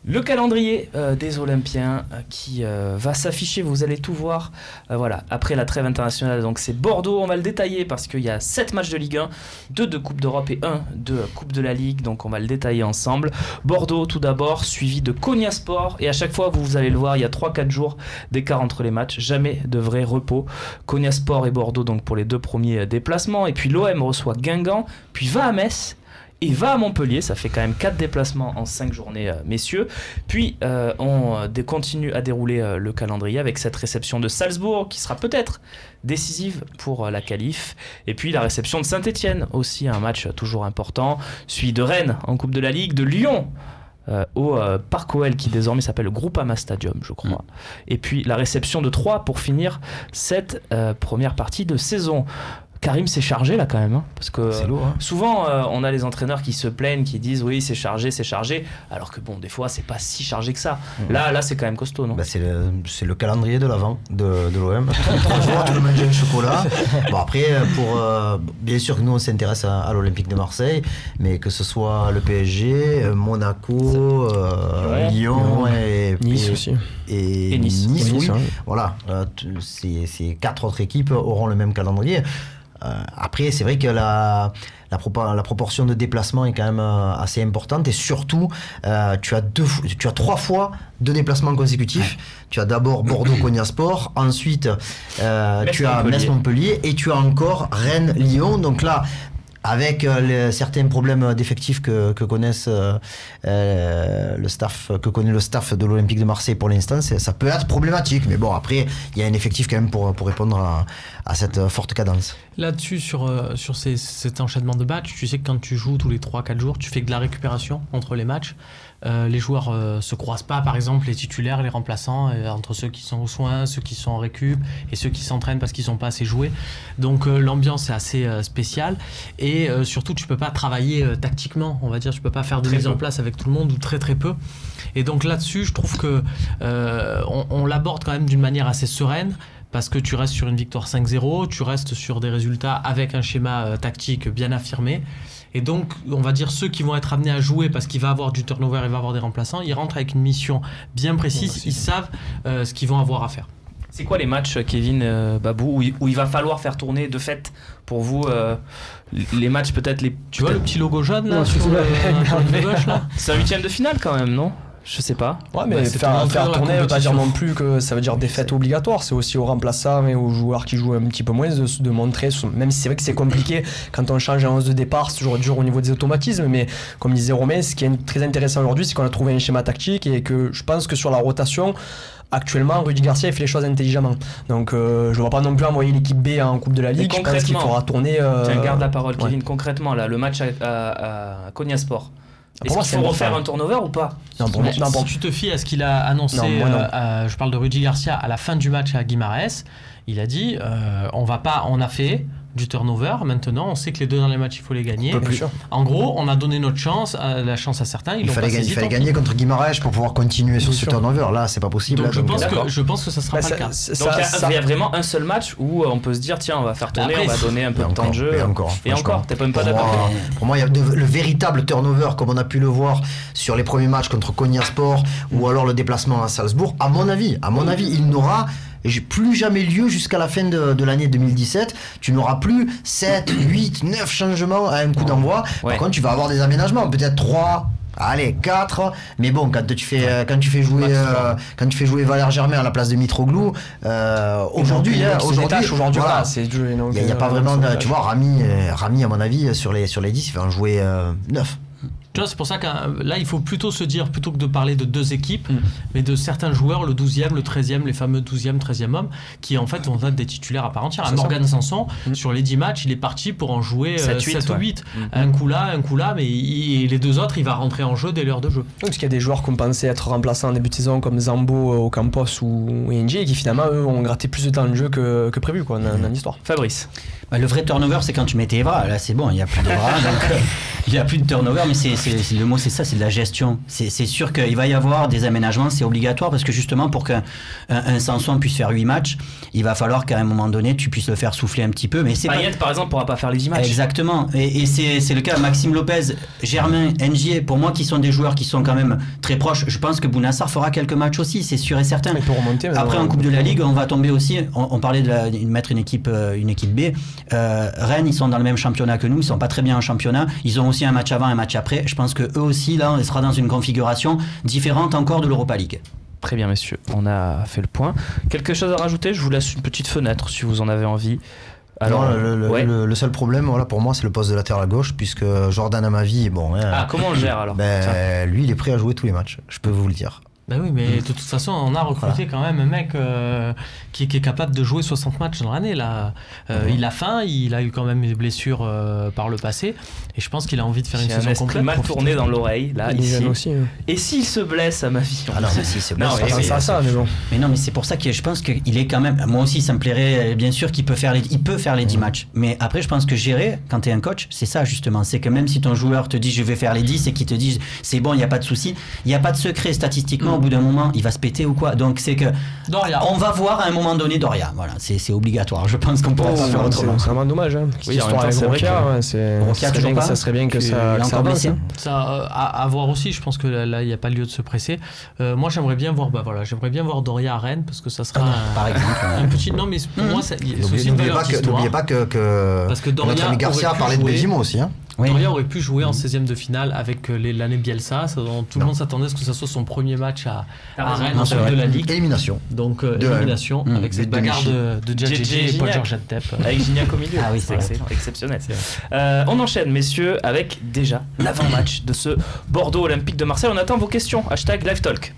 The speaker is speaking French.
Le calendrier des Olympiens qui va s'afficher, vous allez tout voir voilà, après la trêve internationale. Donc c'est Bordeaux, on va le détailler parce qu'il y a 7 matchs de Ligue 1, 2 de Coupe d'Europe et 1 de Coupe de la Ligue. Donc on va le détailler ensemble. Bordeaux tout d'abord, suivi de Konyaspor. Et à chaque fois, vous allez le voir, il y a 3-4 jours d'écart entre les matchs. Jamais de vrai repos. Konyaspor et Bordeaux donc pour les 2 premiers déplacements. Et puis l'OM reçoit Guingamp, puis va à Metz. Et va à Montpellier, ça fait quand même 4 déplacements en 5 journées, messieurs. Puis on continue à dérouler le calendrier avec cette réception de Salzbourg qui sera peut-être décisive pour la qualif. Et puis la réception de Saint-Etienne, aussi un match toujours important. Suivi de Rennes en Coupe de la Ligue, de Lyon au Parc OL qui désormais s'appelle le Groupama Stadium, je crois. Et puis la réception de Troyes pour finir cette première partie de saison. Karim, c'est chargé là quand même, hein, parce que lourd, hein. Souvent on a les entraîneurs qui se plaignent, qui disent oui c'est chargé, alors que bon des fois c'est pas si chargé que ça. Là c'est quand même costaud, non? C'est le calendrier de l'avant de l'OM. 3 jours, tu peux manger un chocolat. Bon après, bien sûr que nous on s'intéresse à l'Olympique de Marseille, mais que ce soit le PSG, Monaco, Lyon et Nice aussi. Et Nice, oui. Hein. Voilà, ces 4 autres équipes auront le même calendrier. Après, c'est vrai que la proportion de déplacement est quand même assez importante et surtout, tu as 3 fois 2 déplacements consécutifs. Tu as d'abord Bordeaux-Konyaspor, ensuite tu as Metz-Montpellier et tu as encore Rennes-Lyon. Donc là, avec certains problèmes d'effectifs que connaissent le staff, que connaît le staff de l'Olympique de Marseille pour l'instant, ça peut être problématique. Mais bon, après, il y a un effectif quand même pour répondre à cette forte cadence. Là-dessus, sur cet enchaînement de matchs, tu sais que quand tu joues tous les 3-4 jours, tu fais de la récupération entre les matchs. Les joueurs se croisent pas, par exemple, les titulaires, les remplaçants, entre ceux qui sont aux soins, ceux qui sont en récup et ceux qui s'entraînent parce qu'ils n'ont pas assez joué. Donc l'ambiance est assez spéciale et surtout tu peux pas travailler tactiquement, on va dire, tu peux pas faire de mise en place avec tout le monde ou très très peu. Et donc là-dessus, je trouve que on l'aborde quand même d'une manière assez sereine. Parce que tu restes sur une victoire 5-0, tu restes sur des résultats avec un schéma tactique bien affirmé. Et donc, on va dire ceux qui vont être amenés à jouer parce qu'il va avoir du turnover, il va avoir des remplaçants, ils rentrent avec une mission bien précise, ils savent ce qu'ils vont avoir à faire. C'est quoi les matchs, Kevin, Babou, où il va falloir faire tourner de fait pour vous les matchs peut-être les... Tu vois le petit logo jaune là, sur le gauche là? C'est un 8e de finale quand même, non? Je sais pas. Ouais, mais faire tourner, ça veut pas dire non plus que ça veut dire défaite obligatoire. C'est aussi aux remplaçants et aux joueurs qui jouent un petit peu moins de montrer, même si c'est vrai que c'est compliqué quand on change un 11 de départ, c'est toujours dur au niveau des automatismes. Mais comme disait Romain, ce qui est très intéressant aujourd'hui, c'est qu'on a trouvé un schéma tactique et que je pense que sur la rotation, actuellement, Rudy Garcia il fait les choses intelligemment. Donc je ne vois pas non plus envoyer l'équipe B en Coupe de la Ligue. Je pense qu'il faudra tourner. Tiens, garde la parole, Kevin. Concrètement, là, le match à Konyaspor. Est-ce qu'il faut refaire un turnover ou pas? Si tu te fies à ce qu'il a annoncé, je parle de Rudy Garcia à la fin du match à Guimarães, il a dit on a fait du turnover, maintenant on sait que les 2 derniers matchs il faut les gagner. En gros, on a donné notre chance, la chance à certains. Il fallait gagner contre Guimarães pour pouvoir continuer sur ce turnover. Là, c'est pas possible. Donc, je pense que ça sera pas le cas. Donc il y a vraiment un seul match où on peut se dire tiens, on va faire tourner, on va donner un peu de temps de jeu. Et encore, t'es même pas d'accord? Pour moi, il y a le véritable turnover, comme on a pu le voir sur les premiers matchs contre Konyaspor ou alors le déplacement à Salzbourg. À mon avis, il n'aura plus jamais lieu jusqu'à la fin de l'année 2017. Tu n'auras plus 7, 8, 9 changements à un coup d'envoi. Par contre, tu vas avoir des aménagements, peut-être 3, allez 4, mais bon, quand tu fais jouer Valère Germain à la place de Mitroglou, aujourd'hui voilà, il n'y a pas vraiment tu vois, Rami à mon avis sur les 10 il va en jouer 9. C'est pour ça que là, il faut plutôt se dire, plutôt que de parler de 2 équipes, mais de certains joueurs, le 12e, le 13e, les fameux 12e, 13e hommes, qui en fait vont être des titulaires à part entière. Morgan Sanson, sur les 10 matchs, il est parti pour en jouer 7 ou 8. Un coup là, mais les 2 autres, il va rentrer en jeu dès l'heure de jeu. Oui, parce qu'il y a des joueurs qu'on pensait être remplaçants en début de saison, comme Zambo, Ocampos ou Engie, et qui finalement, eux, ont gratté plus de temps de jeu que prévu dans l'histoire. Fabrice. Le vrai turnover, c'est quand tu mets tes bras. Là, c'est bon, il n'y a plus de bras, donc il n'y a plus de turnover, mais le mot, c'est ça, c'est de la gestion. C'est sûr qu'il va y avoir des aménagements, c'est obligatoire, parce que justement, pour qu'un Sanson puisse faire 8 matchs, il va falloir qu'à un moment donné, tu puisses le faire souffler un petit peu. Mais Payet, par exemple, ne pourra pas faire les 10 matchs. Exactement. Et c'est le cas. Maxime Lopez, Germain, Ngier, pour moi, qui sont des joueurs qui sont quand même très proches. Je pense que Bounassar fera quelques matchs aussi, c'est sûr et certain. Il peut remonter, après, en Coupe de la Ligue, on va tomber aussi. On parlait de mettre une équipe B. Rennes, ils sont dans le même championnat que nous, ils sont pas très bien en championnat, ils ont aussi un match avant, un match après. Je pense que eux aussi, là, on sera dans une configuration différente encore de l'Europa League. Très bien, messieurs, on a fait le point. Quelque chose à rajouter? Je vous laisse une petite fenêtre si vous en avez envie. Alors, le seul problème, voilà, pour moi, c'est le poste de latéral gauche, puisque Jordan Amavi, bon. Comment on le gère alors? Lui, il est prêt à jouer tous les matchs, je peux vous le dire. Bah oui, mais de toute façon, on a recruté quand même un mec qui est capable de jouer 60 matchs dans l'année. Là. Il a faim, il a eu quand même des blessures par le passé, et je pense qu'il a envie de faire une saison complète. Mal tourné dans l'oreille, là, il ici. Aussi, hein. Et s'il se blesse à ma vie? Ah non, mais si, c'est bon. Mais bon. Mais non, mais c'est pour ça que je pense qu'il est quand même. Moi aussi, ça me plairait, bien sûr, qu'il peut faire les 10 matchs. Mais après, je pense que gérer, quand tu es un coach, c'est ça justement. C'est que même si ton joueur te dit je vais faire les 10 et qu'il te dit c'est bon, il n'y a pas de souci, il n'y a pas de secret statistiquement. Au bout d'un moment, il va se péter ou quoi. Donc c'est que Doria. On va voir à un moment donné Doria. Voilà, c'est obligatoire. Je pense qu'on pourra pas faire autrement. C'est vraiment dommage. Hein. Oui, en même temps, c'est vrai que ça serait bien que ça avance. Ça à voir aussi. Je pense que là, il n'y a pas lieu de se presser. Moi, j'aimerais bien voir Doria à Rennes, parce que ça sera par exemple un petit. Non, mais pour moi, c'est aussi une valeur d'histoire. N'oubliez pas que notre ami Garcia parlait de Belgium aussi. Hein. Doria aurait pu jouer en 16e de finale avec l'année Bielsa. Tout le monde s'attendait à ce que ça soit son premier match à Rennes de la Ligue. Élimination. Donc élimination avec cette bagarre de Djadji et Paul Georges Tep. Avec Gignac au milieu. Ah oui, c'est excellent, exceptionnel. On enchaîne, messieurs, avec déjà l'avant-match de ce Bordeaux Olympique de Marseille. On attend vos questions. #LiveTalk.